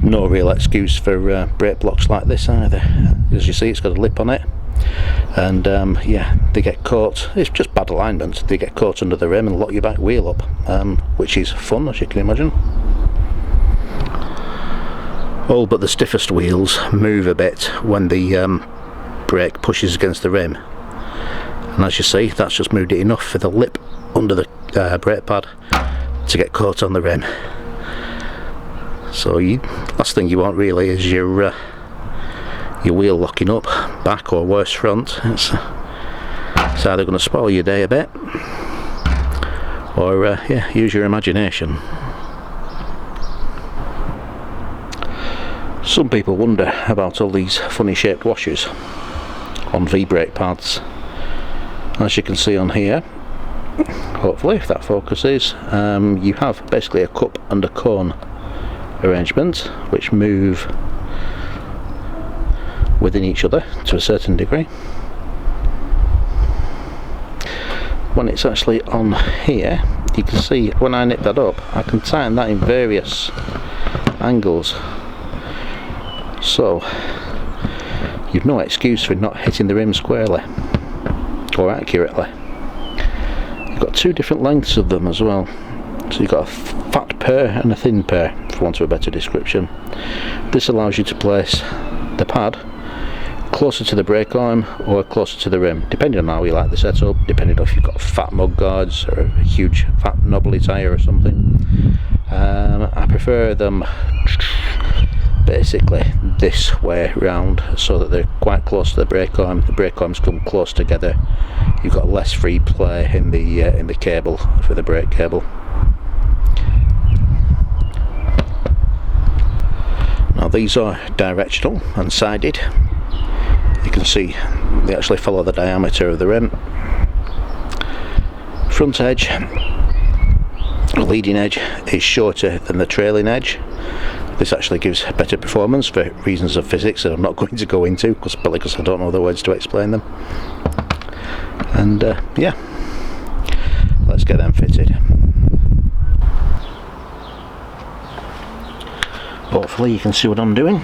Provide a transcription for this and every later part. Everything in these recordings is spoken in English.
no real excuse for brake blocks like this either. As you see, it's got a lip on it, and yeah, they get caught. It's just bad alignment. They get caught under the rim and lock your back wheel up, which is fun, as you can imagine. All but the stiffest wheels move a bit when the brake pushes against the rim, and as you see, that's just moved it enough for the lip under the brake pad to get caught on the rim. So last thing you want really is your wheel locking up, back or worse front. It's either going to spoil your day a bit, or yeah, use your imagination. Some people wonder about all these funny shaped washers on V-brake pads. As you can see on here, hopefully if that focuses, you have basically a cup and a cone arrangement which move within each other to a certain degree. When it's actually on here, you can see when I nip that up, I can tighten that in various angles, so you've no excuse for not hitting the rim squarely or accurately. You've got two different lengths of them as well, so you've got a fat pair and a thin pair, for want of a better description. This allows you to place the pad closer to the brake arm or closer to the rim, depending on how you like the setup, depending on if you've got fat mud guards or a huge fat knobbly tyre or something. I prefer them basically this way round, so that they're quite close to the brake arm. The brake arms come close together. You've got less free play in the cable for the brake cable. Now these are directional and sided. You can see they actually follow the diameter of the rim. Front edge, the leading edge, is shorter than the trailing edge. This actually gives better performance for reasons of physics that I'm not going to go into, partly because I don't know the words to explain them. And yeah, let's get them fitted. Hopefully you can see what I'm doing.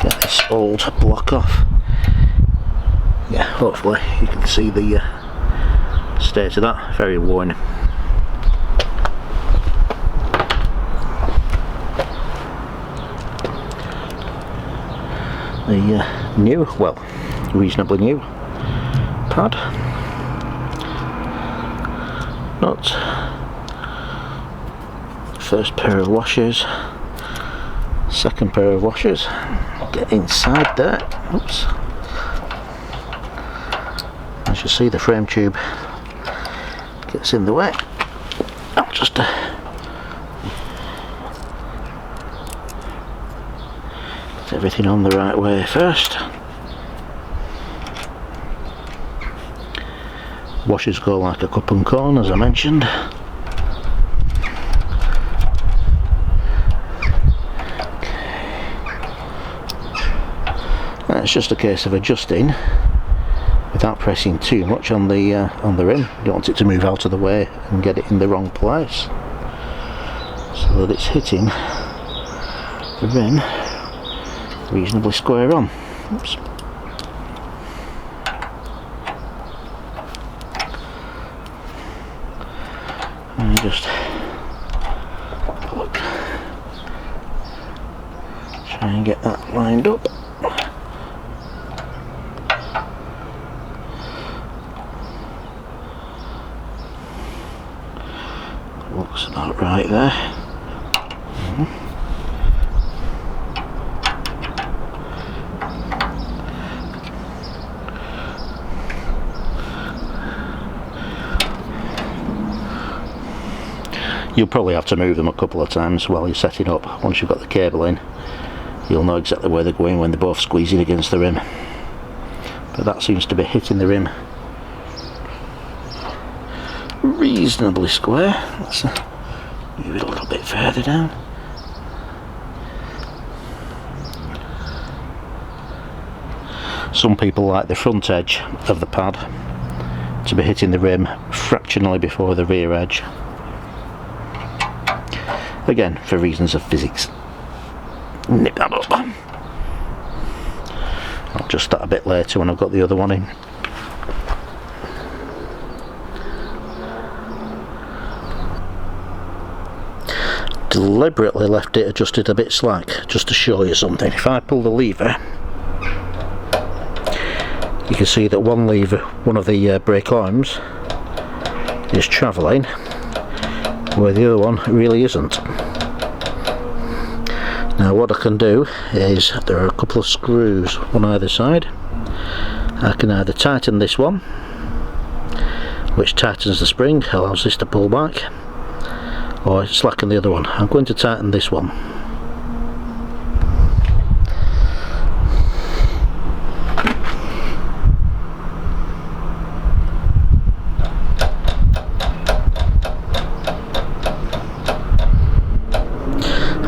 Get this old block off. Yeah, hopefully you can see the state of that. Very worn. The new, well, reasonably new pad. Not first pair of washers, second pair of washers. Get inside there. Oops. As you see, the frame tube gets in the way. I'll just get everything on the right way first. Washers go like a cup and cone, as I mentioned. It's just a case of adjusting without pressing too much on the rim. You don't want it to move out of the way and get it in the wrong place, so that it's hitting the rim reasonably square on. Oops. And just try and get that lined up. Looks about right there. You'll probably have to move them a couple of times while you're setting up. Once you've got the cable in, you'll know exactly where they're going when they're both squeezing against the rim. But that seems to be hitting the rim reasonably square. Let's move it a little bit further down. Some people like the front edge of the pad to be hitting the rim fractionally before the rear edge. Again, for reasons of physics. Nip that up. I'll adjust that a bit later when I've got the other one in. Deliberately left it adjusted a bit slack just to show you something. If I pull the lever, you can see that one lever, one of the brake arms, is travelling where the other one really isn't. Now what I can do is, there are a couple of screws on either side. I can either tighten this one, which tightens the spring, allows this to pull back, or slacken the other one. I'm going to tighten this one.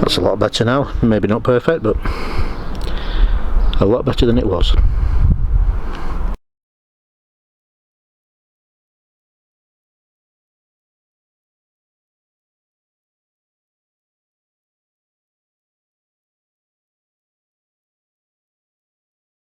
That's a lot better now. Maybe not perfect, but a lot better than it was.